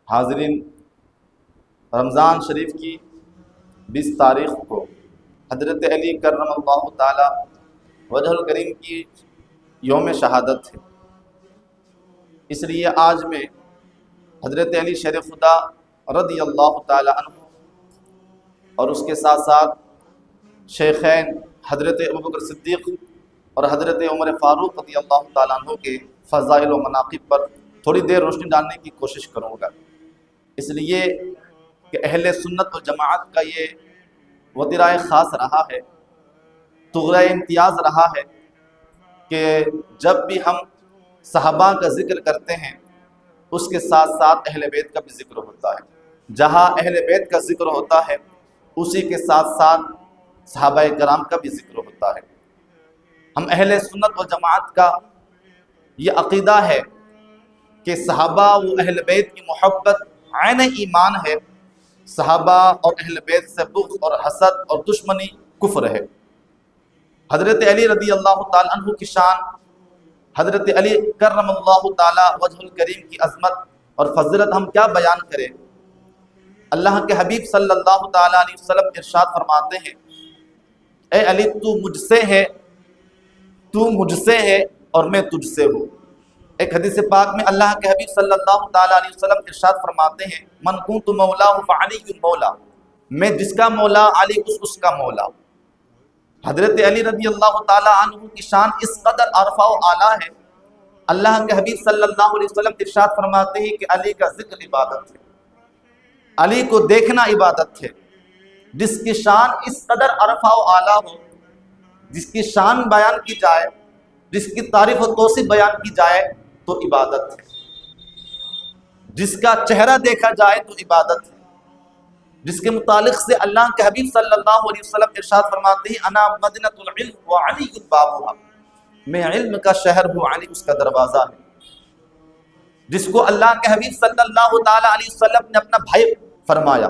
حاضرین، رمضان شریف کی 20 تاریخ کو حضرت علی کرم اللہ تعالی وجہ الکریم کی یوم شہادت ہے۔ اس لیے آج میں حضرت علی شیر خدا رضی اللہ تعالی عنہ اور اس کے ساتھ ساتھ شیخین حضرت ابوبکر صدیق اور حضرت عمر فاروق رضی اللہ تعالیٰ عنہ کے فضائل و مناقب پر تھوڑی دیر روشنی ڈالنے کی کوشش کروں گا، اس لیے کہ اہل سنت و جماعت کا یہ وتیرہ خاص رہا ہے، طغرۂ امتیاز رہا ہے کہ جب بھی ہم صحابہ کا ذکر کرتے ہیں اس کے ساتھ ساتھ اہل بیت کا بھی ذکر ہوتا ہے۔ جہاں اہل بیت کا ذکر ہوتا ہے اسی کے ساتھ ساتھ صحابہ کرام کا بھی ذکر ہوتا ہے۔ ہم اہل سنت و جماعت کا یہ عقیدہ ہے کہ صحابہ و اہل بیت کی محبت عین ایمان ہے، صحابہ اور اہل بیت سے بغض اور حسد اور دشمنی کفر ہے۔ حضرت علی رضی اللہ تعالی عنہ کی شان، حضرت علی کرم اللہ تعالی وجہ الکریم کی عظمت اور فضیلت ہم کیا بیان کریں۔ اللہ کے حبیب صلی اللہ تعالی علیہ وسلم ارشاد فرماتے ہیں، اے علی تو مجھ سے ہے اور میں تجھ سے ہوں۔ ایک حدیث پاک میں اللہ کے حبیب صلی اللہ تعالی علیہ وسلم ارشاد فرماتے ہیں، من کنت مولا فعلی مولا، میں جس کا مولا علی اس کا مولا۔ حضرت علی رضی اللہ تعالی عنہ کی شان اس قدر عرفہ و اعلیٰ ہے، اللہ کے حبیب صلی اللہ علیہ وسلم ارشاد فرماتے ہیں کہ علی کا ذکر عبادت ہے، علی کو دیکھنا عبادت ہے۔ جس کی شان اس قدر عرفہ و اعلیٰ ہو، جس کی شان بیان کی جائے، جس کی تعریف و توصیف بیان کی جائے تو عبادت ہے، جس کا چہرہ دیکھا جائے تو عبادت ہے، جس کے متعلق سے اللہ کے حبیب صلی اللہ علیہ وسلم ارشاد فرماتے ہیں، انا مدینۃ العلم وعلی بابها، میں علم کا شہر ہوں، علی اس کا دروازہ ہے۔ جس کو اللہ کے حبیب صلی اللہ تعالی علیہ وسلم نے اپنا بھائی فرمایا،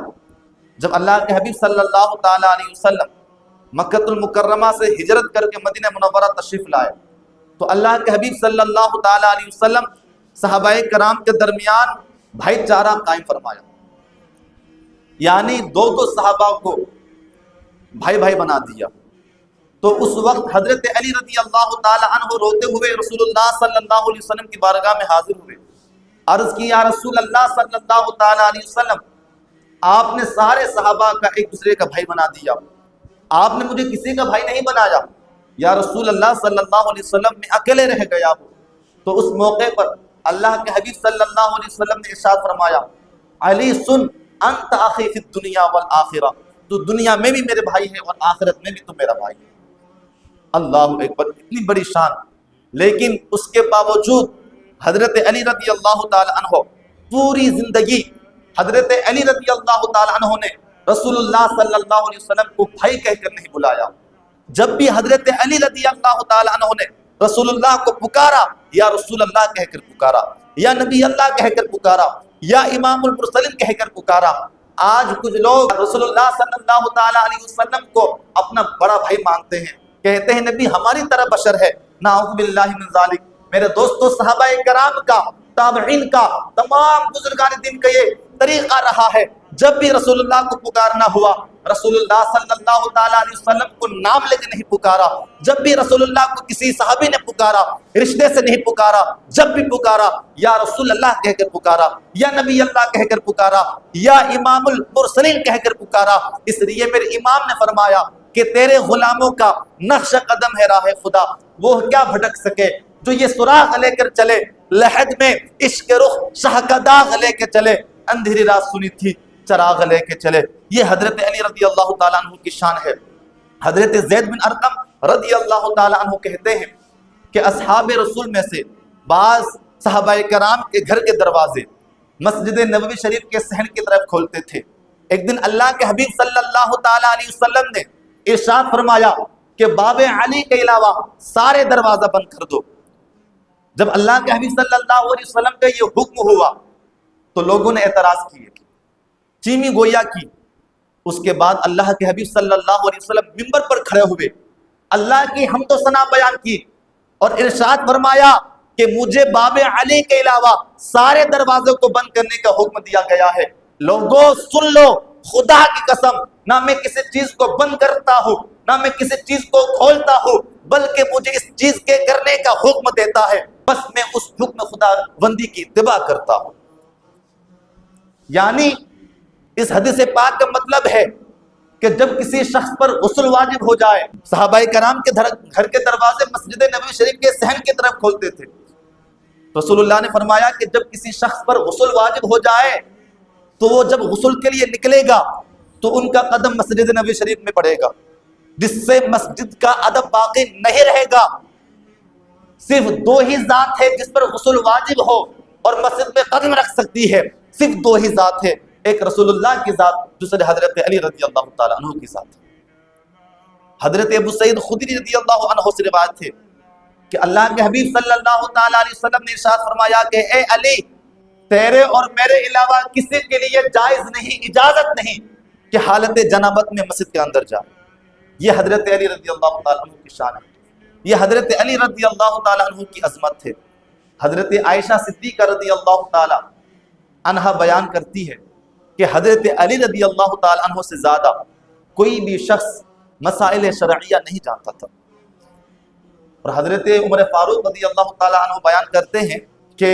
جب اللہ کے حبیب صلی اللہ تعالی علیہ وسلم مکہ المکرمہ سے ہجرت کر کے مدینہ منورہ تشریف لائے تو اللہ کے حبیب صلی اللہ تعالی علیہ وسلم صحابہ کرام کے درمیان بھائی چارہ قائم فرمایا، یعنی دو صحابہ کو بھائی بھائی بنا دیا۔ تو اس وقت حضرت علی رضی اللہ تعالی عنہ روتے ہوئے رسول اللہ صلی اللہ علیہ وسلم کی بارگاہ میں حاضر ہوئے، عرض کی، یا رسول اللہ صلی اللہ تعالی علیہ وسلم، آپ نے سارے صحابہ کا ایک دوسرے کا بھائی بنا دیا، آپ نے مجھے کسی کا بھائی نہیں بنایا، یا رسول اللہ صلی اللہ علیہ وسلم میں اکیلے رہ گیا ہوں۔ تو اس موقع پر اللہ کے حبیب صلی اللہ علیہ وسلم نے ارشاد فرمایا، علی سن، انت اخی فی الدنیا والآخرہ، تو دنیا میں بھی میرے بھائی ہے اور آخرت میں بھی تو میرا بھائی ہے۔ اللہ اکبر، اتنی بڑی شان، لیکن اس کے باوجود حضرت علی رضی اللہ تعالی عنہ پوری زندگی حضرت علی رضی اللہ تعالی عنہ نے رسول اللہ صلی اللہ علیہ وسلم کو بھائی کہہ کر نہیں بلایا۔ جب بھی حضرت علی رضی اللہ تعالی عنہ نے رسول اللہ کو پکارا، یا رسول اللہ کہہ کر پکارا، یا نبی اللہ کہہ کر پکارا، یا امام المرسلین کہہ کر پکارا۔ آج کچھ لوگ رسول اللہ صلی اللہ تعالی علیہ وسلم کو اپنا بڑا بھائی مانتے ہیں، کہتے ہیں نبی ہماری طرح بشر ہے، نعوذ باللہ من ذالک۔ میرے دوستو، صحابہ کرام کا، تابعین کا، تمام بزرگان دین کا یہ طریقہ رہا ہے، جب بھی رسول اللہ کو پکارنا ہوا رسول اللہ صلی اللہ تعالی علیہ وسلم کو نام لے کے نہیں پکارا، جب بھی رسول اللہ کو کسی صحابی نے پکارا رشتے سے نہیں پکارا، جب بھی پکارا یا رسول اللہ کہہ کر پکارا، یا نبی اللہ کہہ کر پکارا، یا امام المرسلین کہہ کر پکارا۔ اس لیے میرے امام نے فرمایا کہ تیرے غلاموں کا نقش قدم ہے راہ خدا، وہ کیا بھٹک سکے جو یہ سراغ لے کر چلے، لحد میں عشق رخ شاہ کا داغ لے کے چلے، اندھیری رات سنی تھی چراغ لے کے چلے۔ یہ حضرت علی رضی اللہ تعالیٰ عنہ کی شان ہے۔ حضرت زید بن ارقم رضی اللہ تعالیٰ عنہ کہتے ہیں کہ اصحاب رسول میں سے بعض صحابہ کرام کے گھر کے دروازے مسجد نبوی شریف کے صحن کی طرف کھولتے تھے۔ ایک دن اللہ کے حبیب صلی اللہ تعالیٰ علیہ وسلم نے ارشاد فرمایا کہ باب علی کے علاوہ سارے دروازہ بند کر دو۔ جب اللہ کے حبیب صلی اللہ علیہ وسلم کا یہ حکم ہوا تو لوگوں نے اعتراض کیے، چیمی گویا کی۔ اس کے بعد اللہ کے حبیب صلی اللہ علیہ وسلم منبر پر کھڑے ہوئے، اللہ کی حمد و ثنا بیان کی اور ارشاد فرمایا کہ مجھے باب علی کے علاوہ سارے دروازوں کو بند کرنے کا حکم دیا گیا ہے۔ لوگوں سن لو، خدا کی قسم نہ میں کسی چیز کو بند کرتا ہوں نہ میں کسی چیز کو کھولتا ہوں، بلکہ مجھے اس چیز کے کرنے کا حکم دیتا ہے، بس میں اس حکم خدا بندی کی اتباع کرتا ہوں۔ یعنی اس حدیث پاک کا مطلب ہے کہ جب کسی شخص پر غسل واجب ہو جائے، صحابہ کرام کے گھر کے دروازے مسجد نبوی شریف کے صحن کی طرف کھولتے تھے، رسول اللہ نے فرمایا کہ جب کسی شخص پر غسل واجب ہو جائے تو وہ جب غسل کے لیے نکلے گا تو ان کا قدم مسجد نبوی شریف میں پڑے گا، جس سے مسجد کا ادب باقی نہیں رہے گا۔ صرف دو ہی ذات ہے جس پر غسل واجب ہو اور مسجد میں قدم رکھ سکتی ہے، صرف دو ہی ذات ہے، ایک رسول اللہ کی ذات، دوسرے حضرت علی رضی اللہ تعالیٰ عنہ کی ذات۔ حضرت ابو سعید خدری رضی اللہ عنہ سے روایت ہے کہ اللہ کے حبیب صلی اللہ تعالیٰ علیہ وسلم نے ارشاد فرمایا کہ اے علی، تیرے اور میرے علاوہ کسی کے لیے جائز نہیں، اجازت نہیں کہ حالت جنابت میں مسجد کے اندر جائے۔ یہ حضرت علی رضی اللہ تعالیٰ عنہ کی شان ہے، یہ حضرت علی رضی اللہ تعالیٰ عنہ کی عظمت ہے۔ حضرت عائشہ صدیقہ رضی اللہ تعالیٰ عنہ بیان کرتی ہے کہ حضرت علی رضی اللہ تعالیٰ عنہ سے زیادہ کوئی بھی شخص مسائل شرعیہ نہیں جانتا تھا۔ اور حضرت عمر فاروق رضی اللہ تعالیٰ عنہ بیان کرتے ہیں کہ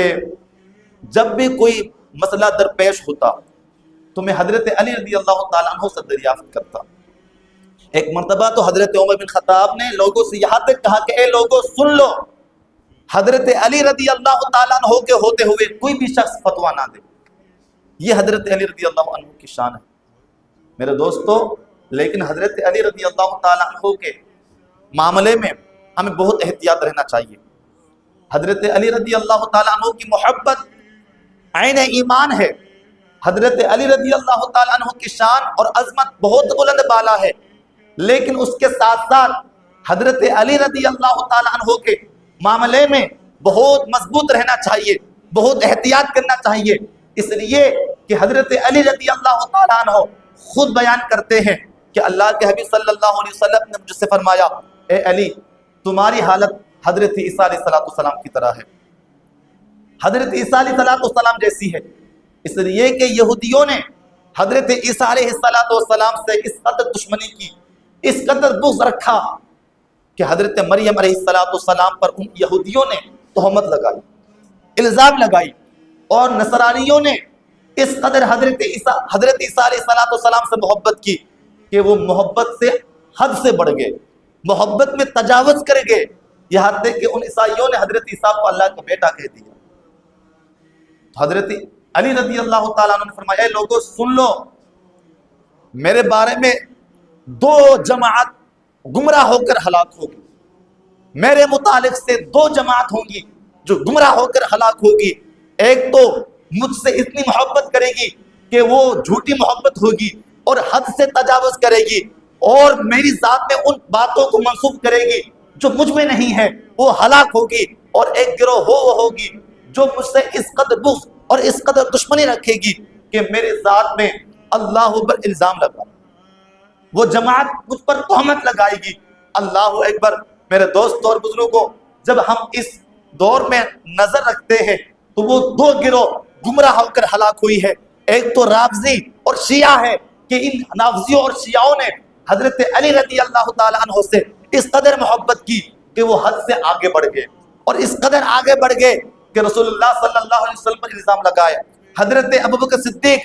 جب بھی کوئی مسئلہ درپیش ہوتا تو میں حضرت علی رضی اللہ تعالیٰ عنہ سے دریافت کرتا۔ ایک مرتبہ تو حضرت عمر بن خطاب نے لوگوں سے یہاں تک کہا کہ اے لوگوں سن لو، حضرت علی رضی اللہ تعالیٰ عنہ کے ہوتے ہوئے کوئی بھی شخص فتویٰ نہ دے۔ یہ حضرت علی رضی اللہ عنہ کی شان ہے میرے دوستو۔ لیکن حضرت علی رضی اللہ تعالیٰ عنہ کے معاملے میں ہمیں بہت احتیاط رہنا چاہیے۔ حضرت علی رضی اللہ تعالیٰ عنہ کی محبت عین ایمان ہے۔ حضرت علی رضی اللہ تعالیٰ عنہ کی شان اور عظمت بہت بلند بالا ہے، لیکن اس کے ساتھ ساتھ حضرت علی رضی اللہ تعالیٰ عنہ کے معاملے میں بہت مضبوط رہنا چاہیے، بہت احتیاط کرنا چاہیے، اس لیے کہ حضرت علی رضی اللہ تعالیٰ عنہ خود بیان کرتے ہیں کہ اللہ کے حبیب صلی اللہ علیہ وسلم نے مجھ سے فرمایا اے علی، تمہاری حالت حضرت عیسیٰ علیہ السلام کی طرح ہے، حضرت عیسیٰ علیہ السلام جیسی ہے۔ اس لیے کہ یہودیوں نے حضرت عیسیٰ علیہ السلام سے اس قدر دشمنی کی، اس قدر بغض رکھا کہ حضرت مریم علیہ السلام پر ان یہودیوں نے تہمت لگائی، الزام لگائی، اور نصرانیوں نے اس قدر حضرت عیسیٰ علیہ السلام سے محبت کی کہ وہ محبت سے حد سے بڑھ گئے، محبت میں تجاوز کر گئے، یہاں تک کہ ان عیسائیوں نے حضرت عیسیٰ کو اللہ کا بیٹا کہہ دیا۔ تو حضرت علی رضی اللہ تعالیٰ عنہ نے فرمایا اے لوگوں سن لو، میرے بارے میں دو جماعت گمراہ ہو کر ہلاک ہوگی، میرے متعلق سے دو جماعت ہوں گی جو گمراہ ہو کر ہلاک ہوگی۔ ایک تو مجھ سے اتنی محبت کرے گی کہ وہ جھوٹی محبت ہوگی اور حد سے تجاوز کرے گی، اور میری ذات میں ان باتوں کو منسوب کرے گی جو مجھ میں نہیں ہے، وہ ہلاک ہوگی۔ اور ایک گروہ وہ ہوگی جو مجھ سے اس قدر بغض اور اس قدر دشمنی رکھے گی کہ میرے ذات میں اللہ پر الزام لگا، وہ جماعت مجھ پر تہمت لگائے گی۔ اللہ اکبر۔ میرے دوستوں اور بزرگوں، جب ہم اس دور میں نظر رکھتے ہیں تو وہ دو گروہ گمراہ ہو کر ہلاک ہوئی ہے۔ ایک تو رافضی اور شیعہ ہے کہ ان رافضیوں اور شیعوں نے حضرت علی رضی اللہ تعالیٰ عنہ سے اس قدر محبت کی کہ وہ حد سے آگے بڑھ گئے، اور اس قدر آگے بڑھ گئے کہ رسول اللہ صلی اللہ علیہ وسلم پر الزام لگائے۔ حضرت ابوبکر صدیق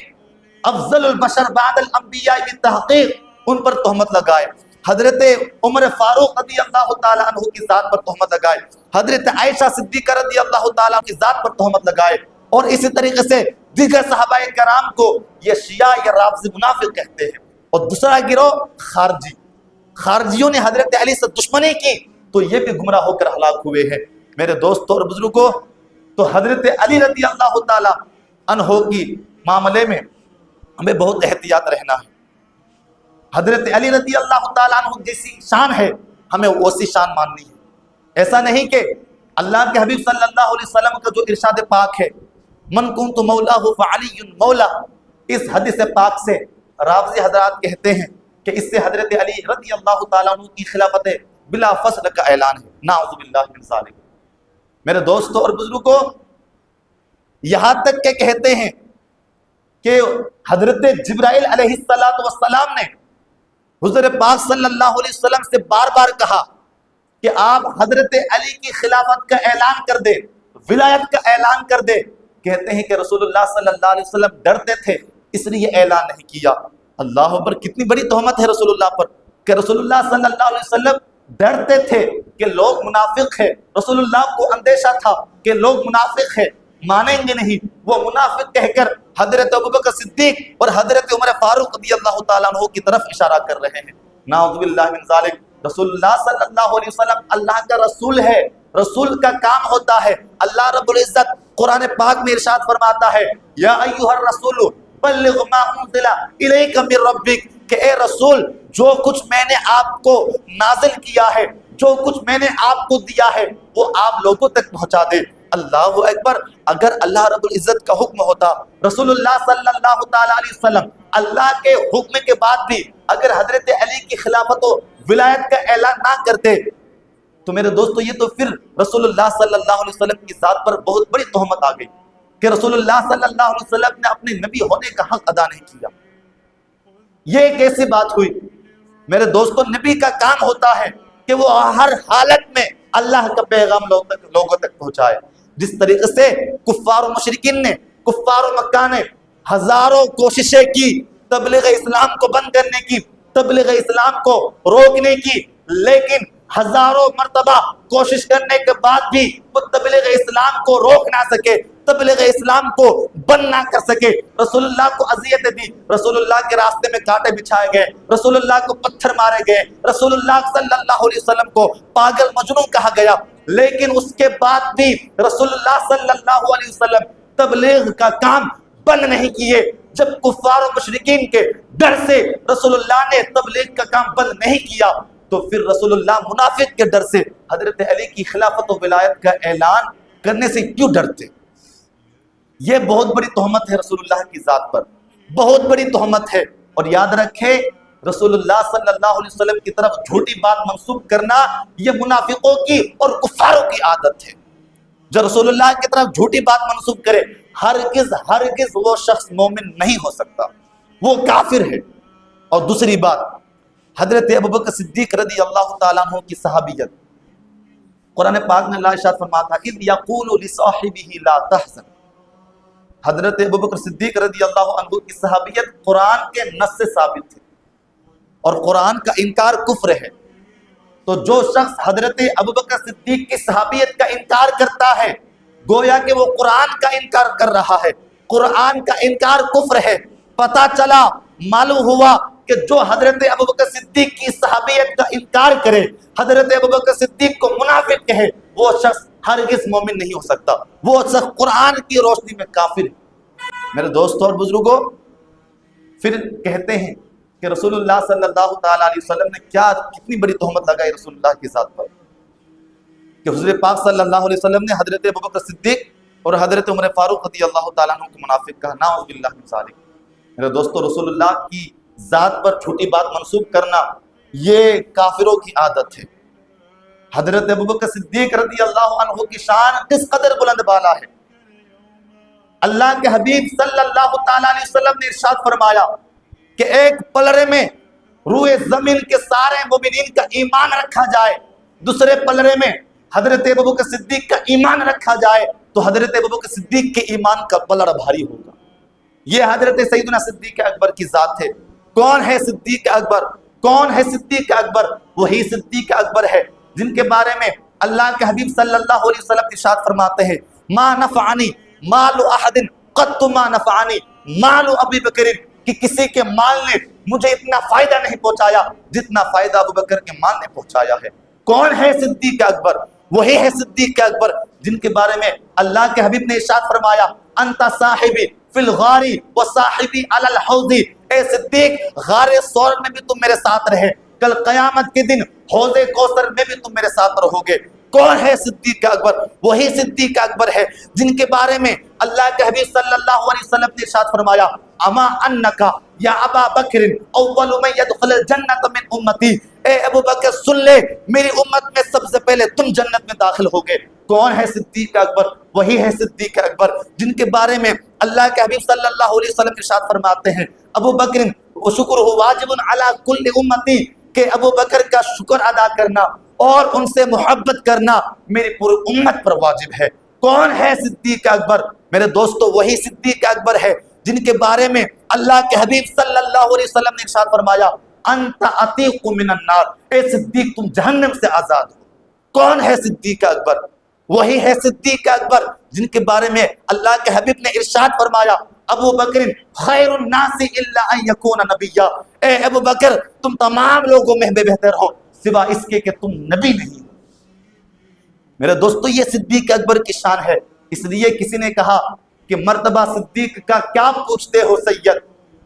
افضل البشر بعد الانبیاء بالتحقیق، ان پر تہمت لگائے۔ حضرت عمر فاروق رضی اللہ تعالیٰ عنہ کی ذات پر تہمت لگائے۔ حضرت عائشہ صدیقہ رضی اللہ تعالیٰ عنہ کی ذات پر تہمت لگائے، اور اسی طریقے سے دیگر صحابہ کرام کو یہ شیعہ یا رافضی منافق کہتے ہیں۔ اور دوسرا گروہ خارجیوں نے حضرت علی سے دشمنی کی تو یہ بھی گمراہ ہو کر ہلاک ہوئے ہیں۔ میرے دوستوں اور بزرگوں، تو حضرت علی رضی اللہ تعالیٰ عنہ کی معاملے میں ہمیں بہت احتیاط رہنا ہے۔ حضرت علی رضی اللہ تعالیٰ عنہ جیسی شان ہے ہمیں ویسی شان ماننی ہے۔ ایسا نہیں کہ اللہ کے حبیب صلی اللہ علیہ وسلم کا جو ارشاد پاک ہے من کنت مولا فعلی مولا، اس حدیث پاک سے رافضی حضرات کہتے ہیں کہ اس سے حضرت علی رضی اللہ تعالیٰ عنہ کی خلافت بلا فصل کا اعلان ہے۔ نعوذ باللہ من ذالک۔ میرے دوستوں اور بزرگوں، یہاں تک کہ کہتے ہیں کہ حضرت جبرائیل علیہ السلام نے حضور پاک صلی اللہ علیہ وسلم سے بار بار کہا کہ آپ حضرت علی کی خلافت کا اعلان کر دے، ولایت کا اعلان کر دے۔ کہتے ہیں کہ رسول اللہ صلی اللہ علیہ وسلم ڈرتے تھے، اس لیے اعلان نہیں کیا۔ اللہ اکبر، کتنی بڑی تہمت ہے رسول اللہ پر کہ رسول اللہ صلی اللہ علیہ وسلم ڈرتے تھے کہ لوگ منافق ہیں۔ رسول اللہ کو اندیشہ تھا کہ لوگ منافق ہیں، مانیں گے نہیں۔ وہ منافق کہہ کر حضرت ابوبکر صدیق اور حضرت عمر فاروق رضی اللہ تعالیٰ عنہ کی طرف اشارہ کر رہے ہیں۔ نعوذ باللہ من ذالک۔ رسول اللہ صلی اللہ علیہ وسلم اللہ کا رسول ہے، رسول کا کام ہوتا ہے۔ اللہ رب العزت قرآن پاک میں ارشاد فرماتا ہے، یا ایھا الرسول بلغ ما انزل الیک من ربک، کہ اے رسول جو کچھ میں نے آپ کو نازل کیا ہے، جو کچھ میں نے آپ کو دیا ہے، وہ آپ لوگوں تک پہنچا دے۔ اللہ اکبر، اگر اللہ رب العزت کا حکم ہوتا، رسول اللہ صلی اللہ تعالیٰ علیہ وسلم اللہ کے حکم کے بعد بھی اگر حضرت علی کی خلافت و ولایت کا اعلان نہ کرتے تو میرے دوستو یہ تو پھر رسول اللہ صلی اللہ علیہ وسلم کی ذات پر بہت بڑی تہمت آ گئی کہ رسول اللہ صلی اللہ علیہ وسلم نے اپنے نبی ہونے کا حق ادا نہیں کیا۔ یہ کیسی بات ہوئی؟ میرے دوستو، نبی کا کام ہوتا ہے کہ وہ ہر حالت میں اللہ کا پیغام لوگوں تک پہنچائے۔ جس طریقے سے کفار و مشرکین نے، کفار و مکہ نے ہزاروں کوششیں کی تبلیغ اسلام کو بند کرنے کی، تبلیغ اسلام کو روکنے کی، لیکن ہزاروں مرتبہ کوشش کرنے کے بعد بھی وہ تبلیغ اسلام کو روک نہ سکے، تبلیغ اسلام کو بند نہ کر سکے۔ رسول اللہ کو اذیتیں دی، رسول اللہ کے راستے میں کانٹے بچھائے گئے، رسول اللہ کو پتھر مارے گئے، رسول اللہ صلی اللہ علیہ وسلم کو پاگل مجنون کہا گیا، لیکن اس کے بعد بھی رسول اللہ صلی اللہ علیہ وسلم تبلیغ کا کام بند نہیں کیے۔ جب کفار و مشرکین کے ڈر سے رسول اللہ نے تبلیغ کا کام بند نہیں کیا تو پھر رسول اللہ منافق کے ڈر سے حضرت علی کی خلافت و ولایت کا اعلان کرنے سے کیوں ڈرتے؟ یہ بہت بڑی تہمت ہے رسول اللہ کی ذات پر، بہت بڑی تہمت ہے۔ اور یاد رکھے، رسول اللہ صلی اللہ علیہ وسلم کی طرف جھوٹی بات منسوب کرنا یہ منافقوں کی اور کفاروں کی عادت ہے۔ جو رسول اللہ کی طرف جھوٹی بات منسوب کرے، ہرگز وہ شخص مومن نہیں ہو سکتا، وہ کافر ہے۔ اور دوسری بات، حضرت ابوبکر صدیق رضی اللہ تعالیٰ عنہ کی صحابیت، قرآن پاک میں اللہ ارشاد فرماتا ہے اذ یقول لصاحبہ لا تحزن۔ حضرت ابوبکر صدیق رضی اللہ عنہ کی صحابیت قرآن کے نص سے ثابت ہے، اور قرآن کا انکار کفر ہے۔ تو جو شخص حضرت ابوبکر صدیق کی صحابیت کا انکار کرتا ہے، گویا کہ وہ قرآن کا انکار کر رہا ہے۔ قرآن کا انکار کفر ہے۔ پتہ چلا، معلوم ہوا کہ جو حضرت ابوبکر صدیق کی صحابیت کا انکار کرے، حضرت ابوبکر صدیق کو منافق کہے، وہ شخص ہرگز مومن نہیں ہو سکتا، وہ شخص قرآن کی روشنی میں کافر ہے۔ میرے دوستوں اور بزرگوں، پھر کہتے ہیں کہ رسول اللہ صلی اللہ تعالیٰ علیہ وسلم نے کتنی بڑی تہمت لگائی رسول اللہ کی ذات پر کہ حضور پاک صلی اللہ علیہ وسلم نے حضرت ابوبکر صدیق اور حضرت عمر فاروق رضی اللہ تعالیٰ عنہ کو منافق کہا۔ نعوذ باللہ من ذالک۔ میرے دوستو، رسول اللہ کی ذات پر جھوٹی بات منسوب کرنا یہ کافروں کی عادت ہے۔ حضرت ابوبکر صدیق رضی اللہ عنہ کی شان کس قدر بلند بالا ہے۔ اللہ کے حبیب صلی اللہ تعالیٰ علیہ وسلم نے ارشاد فرمایا کہ ایک پلڑے میں روئے زمین کے سارے مومنین کا ایمان رکھا جائے، دوسرے پلڑے میں حضرت ابوبکر صدیق کا ایمان رکھا جائے تو حضرت ابوبکر صدیق کے ایمان کا پلڑ بھاری ہوگا۔ یہ حضرت سیدنا صدیق اکبر کی ذات ہے۔ کون ہے صدیق اکبر؟ کون ہے صدیق اکبر؟ وہی صدیق اکبر ہے جن کے بارے میں اللہ کے حبیب صلی اللہ علیہ وسلم ارشاد فرماتے ہیں ما نفعنی مال احد قط ما نفعنی مال ابی بکر، کہ کسی کے مال نے مجھے اتنا فائدہ نہیں پہنچایا جتنا فائدہ ابوبکر کے مال نے پہنچایا ہے۔ کون ہے صدیق اکبر؟ وہی ہے صدیق اکبر جن کے بارے میں اللہ کے حبیب نے ارشاد فرمایا انت صاحبی فی الغار و صاحبی علی الحوض، اے صدیق غار ثور میں بھی تم میرے ساتھ رہے، کل قیامت کے دن حوض کوثر میں بھی تم میرے ساتھ رہو گے۔ کون ہے صدیق اکبر؟ وہی صدیق اکبر ہے جن کے بارے میں اللہ کے حبیب صلی اللہ علیہ وسلم نے ارشاد فرمایا اما انکا یا ابا بکر اول من يدخل الجنت من امتی، اے ابو بکر سن لے، میری امت میں سب سے پہلے تم جنت میں داخل ہوگے۔ کون ہے صدیق اکبر؟ وہی ہے صدیق اکبر جن کے بارے میں اللہ کے حبیب صلی اللہ علیہ وسلم ارشاد فرماتے ہیں ابو بکر شکر واجب علی کل امتی، کہ ابو بکر کا شکر ادا کرنا اور ان سے محبت کرنا میری پوری امت پر واجب ہے۔ کون ہے صدیق اکبر؟ میرے دوستو وہی صدیق اکبر ہے جن کے بارے میں اللہ کے حبیب صلی اللہ علیہ وسلم نے ارشاد فرمایا انت عتیق من النار، اے صدیق تم جہنم سے آزاد ہو۔ کون ہے صدیق اکبر؟ وہی ہے صدیق اکبر جن کے بارے میں اللہ کے حبیب نے ارشاد فرمایا ابو بکر خیر الناس الا ان یکون نبیا، اے ابو بکر تم تمام لوگوں میں بہتر ہو سوا اس کے کہ تم نبی نہیں ہو۔ میرے دوستو یہ صدیق اکبر کی شان ہے، اس لیے کسی نے کہا کہ مرتبہ صدیق کا کیا پوچھتے ہو سید،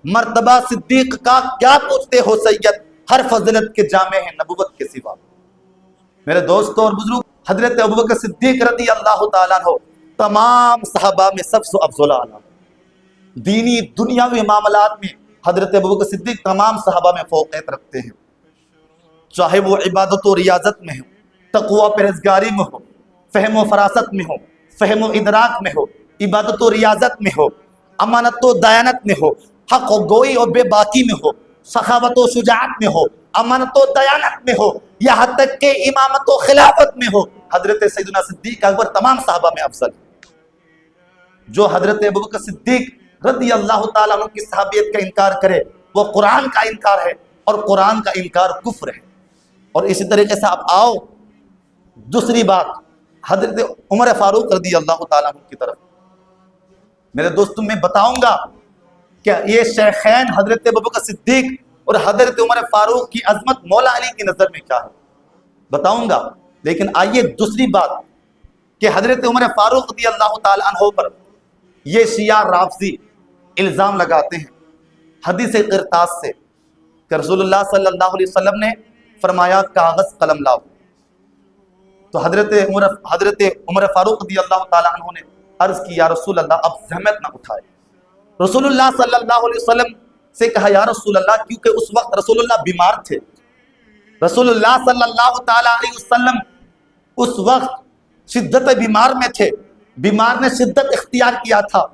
مرتبہ صدیق کا کیا پوچھتے ہو سید، ہر فضیلت کے جامع ہیں نبوت کے سوا۔ میرے دوستو اور بزرگ، حضرت ابوبکر صدیق رضی اللہ تعالیٰ عنہ تمام صحابہ میں سب سے افضل اعلیٰ، دینی دنیاوی معاملات میں حضرت ابوبکر صدیق تمام صحابہ میں فوقیت رکھتے ہیں، چاہے وہ عبادت و ریاضت میں ہو، تقوی و پرہیزگاری میں ہو، فہم و فراست میں ہو، فہم و ادراک میں ہو، عبادت و ریاضت میں ہو، امانت و دیانت میں ہو، حق و گوئی اور بے باکی میں ہو، سخاوت و شجاعت میں ہو، امانت و دیانت میں ہو، یہاں تک کہ امامت و خلافت میں ہو، حضرت سیدنا صدیق اکبر تمام صحابہ میں افضل ہے۔ جو حضرت ابوبکر صدیق رضی اللہ تعالیٰ عنہ کی صحابیت کا انکار کرے وہ قرآن کا انکار ہے، اور قرآن کا انکار کفر ہے۔ اور اسی طریقے سے آپ آؤ دوسری بات حضرت عمر فاروق رضی اللہ تعالیٰ عنہ کی طرف۔ میرے دوستوں میں بتاؤں گا کہ یہ شیخین حضرت ابوبکر صدیق اور حضرت عمر فاروق کی عظمت مولا علی کی نظر میں کیا ہے بتاؤں گا، لیکن آئیے دوسری بات کہ حضرت عمر فاروق رضی اللہ تعالیٰ عنہ پر یہ شیعہ رافضی الزام لگاتے ہیں حدیث قرطاس سے کہ رسول اللہ صلی اللہ علیہ وسلم نے فرمایا کاغذ قلم لاؤ، تو حضرت عمر فاروق رضی اللہ تعالیٰ عنہ نے عرض کی یا رسول اللہ اب زحمت نہ اٹھائے۔ رسول اللہ صلی اللہ علیہ وسلم سے کہا یا رسول اللہ، کیونکہ اس وقت رسول اللہ بیمار تھے، رسول اللہ صلی اللہ تعالیٰ علیہ وسلم اس وقت شدت بیمار میں تھے، بیمار نے شدت اختیار کیا تھا،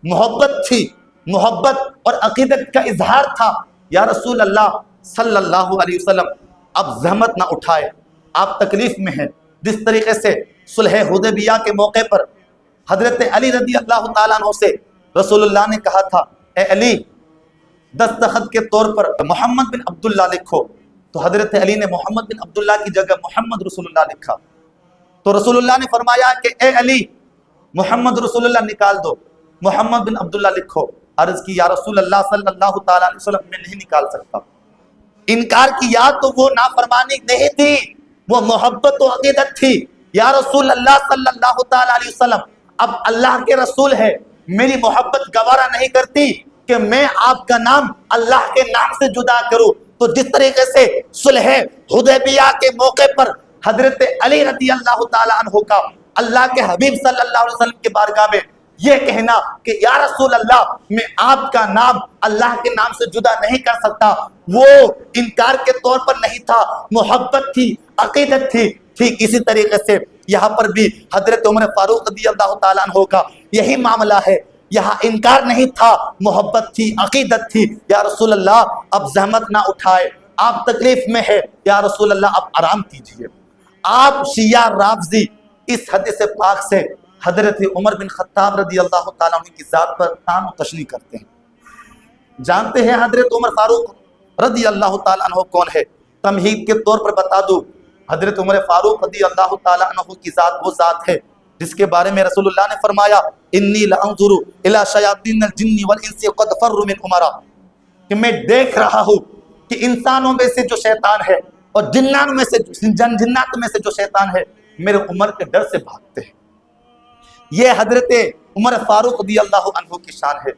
محبت تھی، محبت اور عقیدت کا اظہار تھا۔ یا رسول اللہ صلی اللہ علیہ وسلم اب زحمت نہ اٹھائے، آپ تکلیف میں ہیں۔ جس طریقے سے صلح حدیبیہ کے موقع پر حضرت علی رضی اللہ تعالیٰ عنہ سے رسول اللہ نے کہا تھا اے علی دستخط کے طور پر محمد بن عبداللہ لکھو، تو حضرت علی نے محمد بن عبداللہ کی جگہ محمد رسول اللہ لکھا، تو رسول اللہ نے فرمایا کہ اے علی محمد رسول اللہ نکال دو، محمد بن عبداللہ لکھو۔ عرض کی یا رسول اللہ صلی اللہ تعالیٰ علیہ وسلم میں نہیں نکال سکتا۔ انکار کیا تو وہ نافرمانی نہیں تھی، وہ محبت و عقیدت تھی۔ یا رسول اللہ صلی اللہ تعالیٰ علیہ وسلم اب اللہ کے رسول ہے، میری محبت گوارا نہیں کرتی کہ میں آپ کا نام اللہ کے نام سے جدا کروں۔ تو جس طریقے سے صلح حدیبیہ کے موقع پر حضرت علی رضی اللہ تعالیٰ عنہ کا اللہ کے حبیب صلی اللہ علیہ وسلم کے بارگاہ میں یہ کہنا کہ یا رسول اللہ میں آپ کا نام اللہ کے نام سے جدا نہیں کر سکتا، وہ انکار کے طور پر نہیں تھا، محبت تھی، عقیدت تھی۔ ٹھیک اسی طریقے سے یہاں پر بھی حضرت عمر فاروق رضی اللہ تعالیٰ عنہ کا یہی معاملہ ہے، یہاں انکار نہیں تھا، محبت تھی، عقیدت تھی۔ یا رسول اللہ اب زحمت نہ اٹھائے، آپ تکلیف میں ہے، یا رسول اللہ اب آرام کیجئے۔ آپ شیعہ رافضی اس حدیث پاک سے حضرت عمر بن خطاب رضی اللہ تعالیٰ عنہ کی ذات پر طعن و تشنیع کرتے ہیں۔ جانتے ہیں حضرت عمر فاروق رضی اللہ تعالیٰ عنہ کون ہے؟ تمہید کے طور پر بتا دوں، حضرت عمر فاروق رضی اللہ تعالیٰ عنہ کی ذات وہ ذات ہے جس کے بارے میں رسول اللہ نے فرمایا انی لانظر الی شیاطین الجن والانس قد فروا من عمر، کہ میں دیکھ رہا ہوں کہ انسانوں میں سے جو شیطان ہے اور جنات میں سے جو شیطان ہے میرے عمر کے ڈر سے بھاگتے ہیں۔ یہ حضرت عمر فاروق رضی اللہ عنہ کی شان ہے۔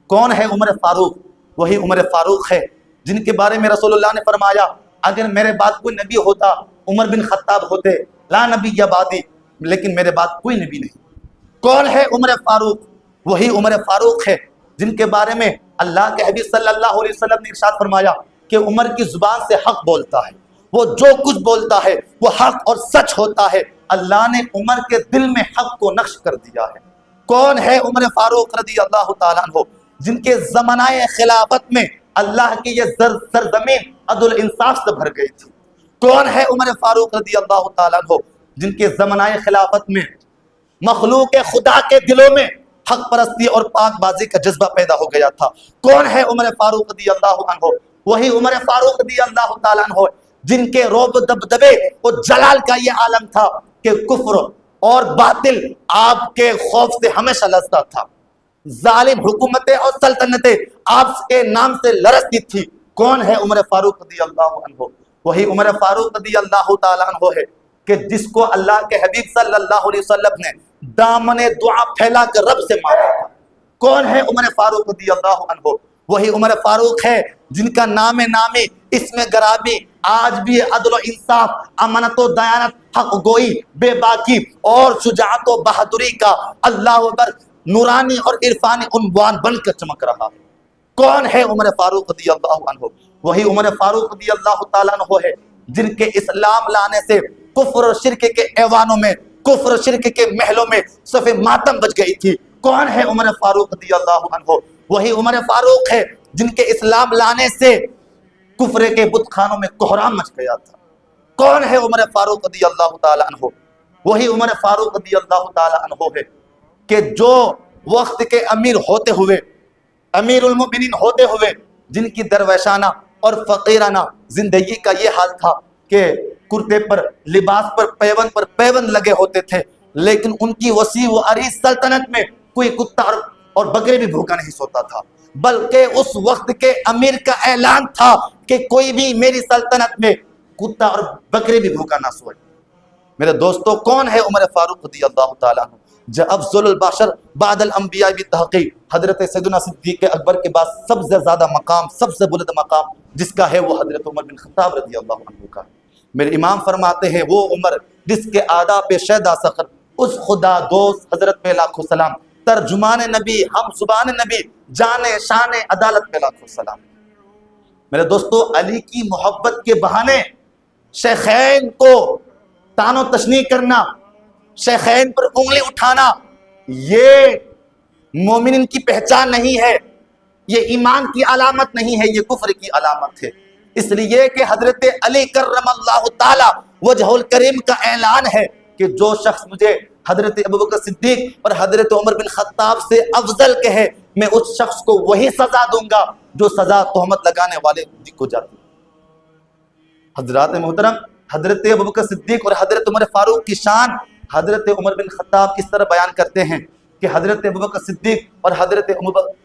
کون ہے عمر فاروق؟ وہی عمر فاروق ہے جن کے بارے میں رسول اللہ نے فرمایا اگر میرے بعد کوئی نبی ہوتا عمر بن خطاب ہوتے، لا نبی یا بعدی، لیکن میرے بعد کوئی نبی نہیں۔ کون ہے عمر فاروق؟ وہی عمر فاروق ہے جن کے بارے میں اللہ کے حبیب صلی اللہ علیہ وسلم نے ارشاد فرمایا کہ عمر کی زبان سے حق بولتا ہے، وہ جو کچھ بولتا ہے وہ حق اور سچ ہوتا ہے۔ اللہ نے عمر کے دل میں حق کو نقش کر دیا ہے۔ کون ہے عمر فاروق رضی اللہ تعالیٰ عنہ جن کے زمانہ خلافت میں اللہ کی یہ سرزمین عدل انصاف سے بھر گئی تھی؟ کون ہے عمر فاروق رضی اللہ تعالیٰ عنہ جن کے زمانہ خلافت میں مخلوق خدا کے دلوں میں حق پرستی اور پاک بازی کا جذبہ پیدا ہو گیا تھا؟ کون ہے عمر فاروق رضی اللہ عنہ؟ وہی عمر فاروق رضی اللہ تعالیٰ عنہ جن کے روب دبدبے اور جلال کا یہ عالم تھا کہ کفر اور باطل آپ کے خوف سے ہمیشہ لرزتا تھا، ظالم حکومتیں اور سلطنتیں آپ کے نام سے لرزتی تھی۔ کون ہے عمر فاروق رضی اللہ عنہ؟ وہی عمر فاروق رضی اللہ تعالیٰ عنہ ہے کہ جس کو اللہ کے حبیب صلی اللہ علیہ وسلم نے دامن دعا پھیلا کر رب سے مانگا تھا۔ کون ہے عمر فاروق رضی اللہ عنہ؟ وہی عمر فاروق ہے جن کا نام نامی اسم گرامی آج بھی عدل و انصاف، امانت و دیانت، حق گوئی، بے باکی اور شجاعت و بہادری کا اللہ اکبر نورانی اور عرفانی عنوان بن کر چمک رہا ہے۔ کون ہے عمر فاروق رضی اللہ عنہ؟ وہی عمر فاروق رضی اللہ تعالیٰ عنہ ہے جن کے اسلام لانے سے کفر اور شرک کے ایوانوں میں، کفر اور شرک کے محلوں میں صف ماتم بچ گئی تھی۔ کون ہے عمر فاروق رضی اللہ عنہ؟ وہی عمر فاروق ہے جن کے اسلام لانے سے کفر کے بت خانوں میں کوہرام مچ گیا تھا۔ کون ہے عمر فاروق رضی اللہ تعالیٰ عنہ؟ وہی عمر فاروق رضی اللہ تعالیٰ عنہ ہے کہ جو وقت کے امیر ہوتے ہوئے، امیر المؤمنین ہوتے ہوئے، جن کی درویشانہ اور فقیرانہ زندگی کا یہ حال تھا کہ کرتے پر، لباس پر پیوند لگے ہوتے تھے، لیکن ان کی وسیع و عریض سلطنت میں کوئی کتا اور بکرے بھی بھوکا نہیں سوتا تھا، بلکہ اس وقت کے امیر کا اعلان تھا کہ کوئی بھی میری سلطنت میں کتا اور بکرے بھی بھوکا نہ سوئے۔ میرے دوستو، کون ہے عمر فاروق رضی اللہ تعالیٰ عنہ؟ جو افضل البشر بعد الانبیاء بالتحقیق، حضرت سیدنا صدیق اکبر کے بعد سب سے زیادہ مقام، سب سے بلند مقام جس کا ہے وہ حضرت عمر بن خطاب رضی اللہ عنہ کا ہے۔ میرے امام فرماتے ہیں وہ عمر جس کے آداب پہ شیدا سخر، اس خدا دوست حضرت پہ لاکھوں سلام، ترجمان نبی، ہم زبان نبی، جان شان عدالت پہ لاکھوں سلام۔ میرے دوستو، علی کی محبت کے بہانے شیخین کو تان و تشنیع کرنا، شیخین پر انگلی اٹھانا، یہ مومنین کی پہچان نہیں ہے، یہ ایمان کی علامت نہیں ہے، یہ کفر کی علامت ہے۔ اس لیے کہ حضرت علی کرم اللہ تعالی وجہ الکریم کا اعلان ہے کہ جو شخص مجھے حضرت ابوبکر صدیق اور حضرت عمر بن خطاب سے افضل کہے، میں اس شخص کو وہی سزا دوں گا جو سزا تہمت لگانے والے کو جاتی ہے۔ حضرات محترم، حضرت ابوبکر صدیق اور حضرت عمر فاروق کی شان حضرت عمر بن خطاب اس طرح بیان کرتے ہیں کہ حضرت ابوبکر صدیق اور حضرت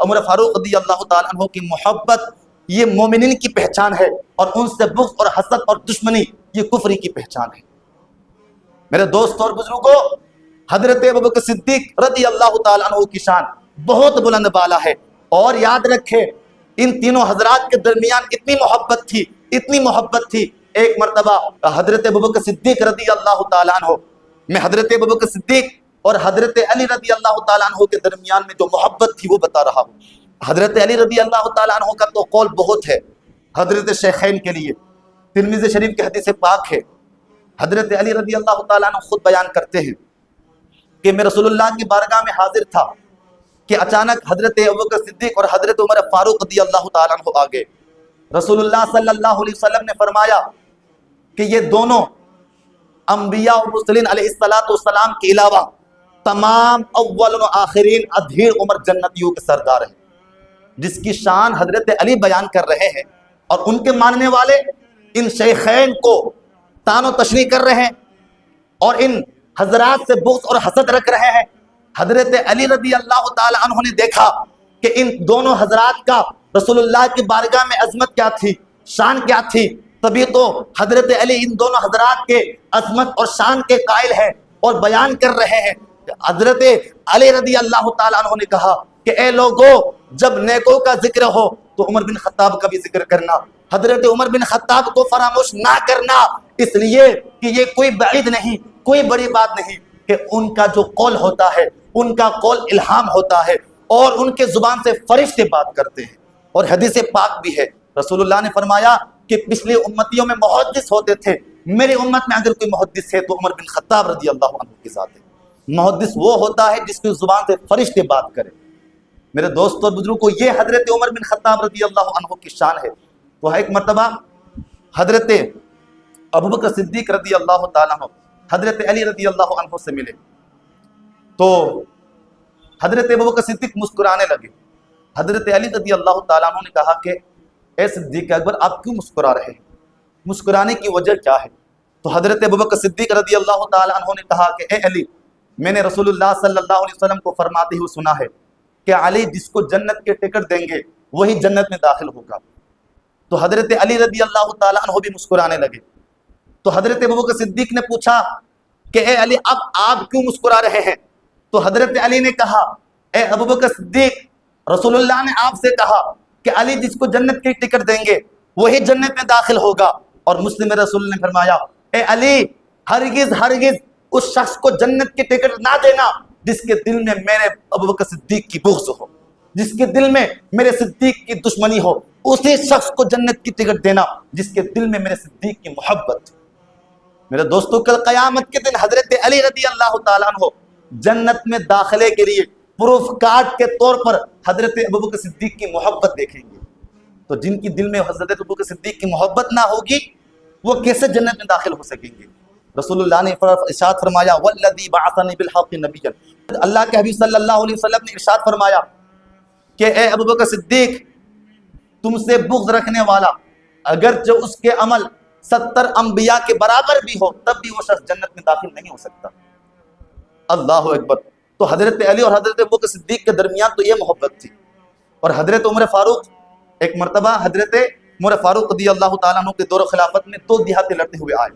عمر فاروق رضی اللہ تعالیٰ عنہ کی محبت یہ مومنین کی پہچان ہے، اور ان سے بغض اور حسد اور دشمنی یہ کفری کی پہچان ہے۔ میرے دوست اور بزرگوں، حضرت ابوبکر صدیق رضی اللہ تعالیٰ عنہ کی شان بہت بلند بالا ہے، اور یاد رکھے ان تینوں حضرات کے درمیان اتنی محبت تھی، اتنی محبت تھی۔ ایک مرتبہ حضرت ابوبکر صدیق رضی اللہ تعالیٰ عنہ، میں حضرت ابوبکر صدیق اور حضرت علی رضی اللہ تعالیٰ عنہ کے درمیان میں جو محبت تھی وہ بتا رہا ہوں۔ حضرت علی رضی اللہ تعالیٰ عنہ کا تو قول بہت ہے حضرت شیخین کے لیے، ترمذی شریف کی حدیث پاک ہے۔ حضرت علی رضی اللہ تعالیٰ عنہ خود بیان کرتے ہیں کہ میں رسول اللہ کی بارگاہ میں حاضر تھا کہ اچانک حضرت ابوبکر صدیق اور حضرت عمر فاروق رضی اللہ تعالیٰ عنہ آگے۔ رسول اللہ صلی اللہ علیہ وسلم نے فرمایا کہ یہ دونوں انبیاء و مرسلین علیہ السلام کے علاوہ تمام اول و آخرین ادھیر عمر جنتیوں کے سردار ہیں، جس کی شان حضرت علی بیان کر رہے ہیں، اور ان کے ماننے والے ان شیخین کو تان و تشنیع کر رہے ہیں اور ان حضرات سے بغض اور حسد رکھ رہے ہیں۔ حضرت علی رضی اللہ تعالی عنہ نے دیکھا کہ ان دونوں حضرات کا رسول اللہ کی بارگاہ میں عظمت کیا تھی، شان کیا تھی، تبھی تو حضرت علی ان دونوں حضرات کے عظمت اور شان کے قائل ہیں اور بیان کر رہے ہیں۔ حضرت علی رضی اللہ تعالیٰ عنہ نے کہا کہ اے لوگوں، جب نیکوں کا ذکر ہو تو عمر بن خطاب کا بھی ذکر کرنا، حضرت عمر بن خطاب کو فراموش نہ کرنا، اس لیے کہ یہ کوئی بعید نہیں، کوئی بڑی بات نہیں کہ ان کا جو قول ہوتا ہے، ان کا قول الہام ہوتا ہے، اور ان کے زبان سے فرشتے بات کرتے ہیں۔ اور حدیث پاک بھی ہے، رسول اللہ نے فرمایا کہ پچھلی امتیوں میں محدث ہوتے تھے میرے امت میں اگر کوئی محدث ہے تو عمر بن خطاب رضی اللہ عنہ کی ذات ہے۔ محدث وہ ہوتا ہے جس کی زبان سے فرشتے بات کرے۔ میرے دوست اور بزرگوں، یہ حضرت عمر بن خطاب رضی اللہ عنہ کی شان ہے۔ تو ایک مرتبہ حضرت ابوبکر صدیق رضی اللہ تعالیٰ عنہ حضرت علی رضی اللہ عنہ سے ملے تو حضرت ابوبکر صدیق مسکرانے لگے۔ حضرت علی رضی اللہ تعالیٰ عنہ نے کہا کہ اے صدیق اکبر، آپ کیوں مسکرا رہے ہیں؟ مسکرانے کی وجہ کیا ہے؟ تو حضرت ابوبکر صدیق رضی اللہ تعالیٰ عنہ نے کہا کہ اے علی، میں نے رسول اللہ صلی اللہ علیہ وسلم کو فرماتے ہوئے سنا ہے کہ علی جس کو جنت کے ٹکٹ دیں گے وہی جنت میں داخل ہوگا۔ تو حضرت علی رضی اللہ تعالیٰ عنہ بھی مسکرانے لگے۔ تو حضرت ابوبکر صدیق نے پوچھا کہ اے علی، اب آپ کیوں مسکرا رہے ہیں؟ تو حضرت علی نے کہا اے ابوبکر صدیق، رسول اللہ نے آپ سے کہا کہ علی جس کو جنت کی ٹکٹ دیں گے وہی جنت میں داخل ہوگا۔ اور مسلم رسول نے فرمایا اے علی، ہرگز ہرگز اس شخص کو جنت کی ٹکٹ نہ دینا جس کے دل میں میرے ابوبکر صدیق کی بغض ہو، جس کے دل میں میرے صدیق کی دشمنی ہو۔ اسی شخص کو جنت کی ٹکٹ دینا جس کے دل میں میرے صدیق کی محبت۔ میرے دوستوں، کل قیامت کے دن حضرت علی رضی اللہ تعالیٰ عنہ جنت میں داخلے کے لیے پروف کارڈ کے طور پر حضرت ابوبکر صدیق کی محبت دیکھیں گے۔ تو جن کی دل میں حضرت ابوبکر صدیق کی محبت نہ ہوگی وہ کیسے جنت میں داخل ہو سکیں گے؟ رسول اللہ نے ارشاد فرمایا والذی بعثنی بالحق نبیا، اللہ کے حبیب صلی اللہ علیہ وسلم نے ارشاد فرمایا کہ اے ابوبکر صدیق، تم سے بغض رکھنے والا اگرچہ اس کے عمل 70 انبیاء کے برابر بھی ہو تب بھی وہ شخص جنت میں داخل نہیں ہو سکتا۔ اللہ اکبر۔ تو حضرت علی اور حضرت ابوبکر صدیق کے درمیان تو یہ محبت تھی۔ اور حضرت عمر فاروق، ایک مرتبہ حضرت عمر فاروق رضی اللہ تعالیٰ عنہ کے دور خلافت میں 2 دیہاتے لڑتے ہوئے آئے۔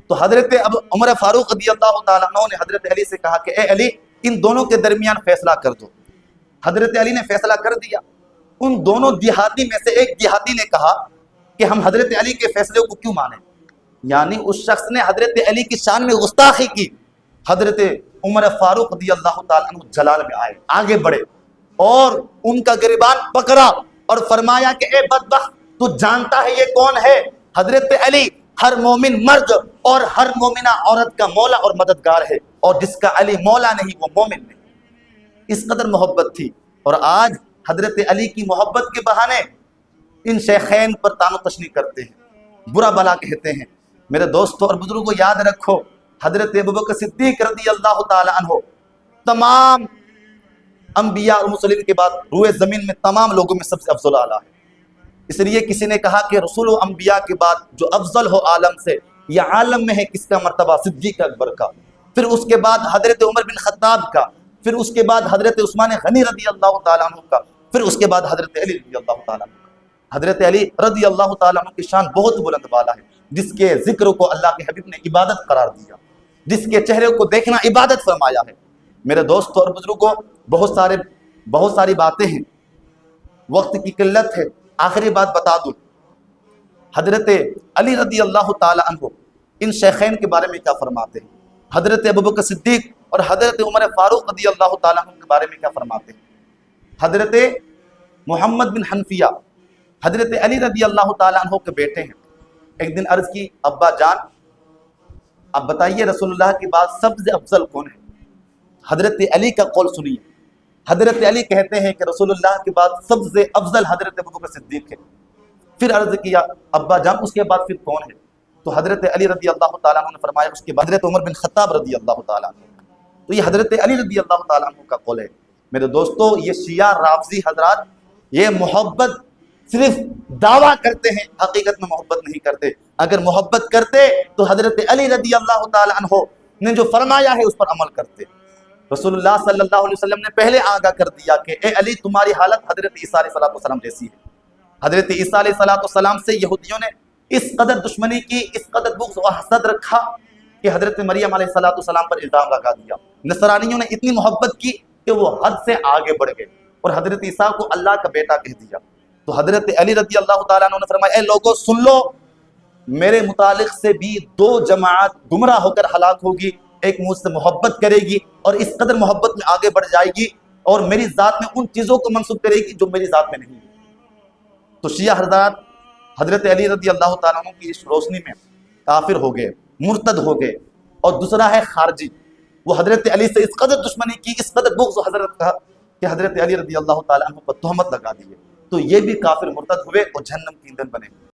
تو حضرت عمر فاروق رضی اللہ تعالیٰ عنہ نے حضرت علی سے کہا کہ اے علی، ان دونوں کے درمیان فیصلہ کر دو۔ حضرت علی نے فیصلہ کر دیا۔ ان دونوں دیہاتی میں سے ایک دیہاتی نے کہا کہ ہم حضرت علی کے فیصلے کو کیوں مانیں؟ یعنی اس شخص نے حضرت علی کی شان میں گستاخی کی۔ حضرت عمر فاروق رضی اللہ تعالیٰ عنہ جلال میں آئے، آگے بڑھے اور ان کا گریبان پکڑا اور فرمایا کہ اے بدبخت، تو جانتا ہے یہ کون ہے؟ حضرت علی ہر مومن مرد اور ہر مومنہ عورت کا مولا اور مددگار ہے، اور جس کا علی مولا نہیں وہ مومن نہیں۔ اس قدر محبت تھی۔ اور آج حضرت علی کی محبت کے بہانے ان شیخین پر تان و تشنیع کرتے ہیں، برا بلا کہتے ہیں۔ میرے دوستوں اور بزرگوں، یاد رکھو حضرت ابوبکر صدیق رضی اللہ تعالی عنہ تمام انبیاء اور مرسلین کے بعد روئے زمین میں تمام لوگوں میں سب سے افضل اعلیٰ ہے۔ اس لیے کسی نے کہا کہ رسول و انبیاء کے بعد جو افضل ہو عالم سے، یا عالم میں ہے کس کا مرتبہ؟ صدیق اکبر کا، پھر اس کے بعد حضرت عمر بن خطاب کا، پھر اس کے بعد حضرت عثمان غنی رضی اللہ تعالیٰ عنہ کا، پھر اس کے بعد حضرت علی رضی اللہ تعالیٰ عنہ کا۔ حضرت علی رضی اللہ تعالیٰ عنہ کی شان بہت بلند بالا ہے، جس کے ذکر کو اللہ کے حبیب نے عبادت قرار دیا، جس کے چہرے کو دیکھنا عبادت فرمایا ہے۔ میرے دوستوں اور بزرگوں، بہت ساری باتیں ہیں، وقت کی قلت ہے، آخری بات بتا دوں۔ حضرت علی رضی اللہ تعالیٰ عنہ ان شیخین کے بارے میں کیا فرماتے ہیں؟ حضرت ابوبکر صدیق اور حضرت عمر فاروق رضی اللہ تعالیٰ عنہ کے بارے میں کیا فرماتے ہیں؟ حضرت محمد بن حنفیہ حضرت علی رضی اللہ تعالیٰ عنہ کے بیٹے ہیں۔ ایک دن عرض کی، ابا جان اب بتائیے رسول اللہ کے بعد سب سے افضل کون ہے؟ حضرت علی کا قول سنیے۔ حضرت علی کہتے ہیں کہ رسول اللہ کے بعد سب سے افضل حضرت ابوبکر صدیق ہے۔ پھر عرض کیا، ابا جان اس کے بعد پھر کون ہے؟ تو حضرت علی رضی اللہ تعالیٰ عنہ نے فرمایا اس کے بعد حضرت عمر بن خطاب رضی اللہ تعالیٰ عنہ۔ تو یہ حضرت علی رضی اللہ تعالیٰ عنہ کا قول ہے۔ میرے دوستو، یہ شیعہ رافضی حضرات یہ محبت صرف دعویٰ کرتے ہیں، حقیقت میں محبت نہیں کرتے۔ اگر محبت کرتے تو حضرت علی رضی اللہ تعالیٰ عنہ نے جو فرمایا ہے اس پر عمل کرتے۔ رسول اللہ صلی اللہ علیہ وسلم نے پہلے آگاہ کر دیا کہ اے علی، تمہاری حالت حضرت عیسیٰ علیہ السلام جیسی ہے۔ حضرت عیسیٰ علیہ السلام سے یہودیوں نے اس قدر دشمنی کی، اس قدر بغض و حسد رکھا کہ حضرت مریم علیہ السلام پر الزام لگا دیا۔ نصرانیوں نے اتنی محبت کی کہ وہ حد سے آگے بڑھ گئے اور حضرت عیسیٰ کو اللہ کا بیٹا کہہ دیا۔ تو حضرت علی رضی اللہ تعالیٰ عنہ نے فرمایا، اے لوگوں سن لو، میرے متعلق سے بھی 2 جماعت گمراہ ہو کر ہلاک ہوگی، ایک مجھ سے محبت کرے گی اور اس قدر محبت میں آگے بڑھ جائے گی اور میری ذات میں ان چیزوں کو منسوب کرے گی جو میری ذات میں نہیں ہے۔ تو شیعہ حضرات حضرت علی رضی اللہ تعالیٰ عنہ کی اس روشنی میں کافر ہو گئے، مرتد ہو گئے. اور دوسرا ہے خارجی، وہ حضرت علی سے اس قدر دشمنی کی، اس قدر بغض حضرت کا کہ حضرت علی رضی اللہ تعالیٰ عنہ پر تہمت لگا دیے. تو یہ بھی کافر مرتد ہوئے اور جہنم کی ایندھن بنے.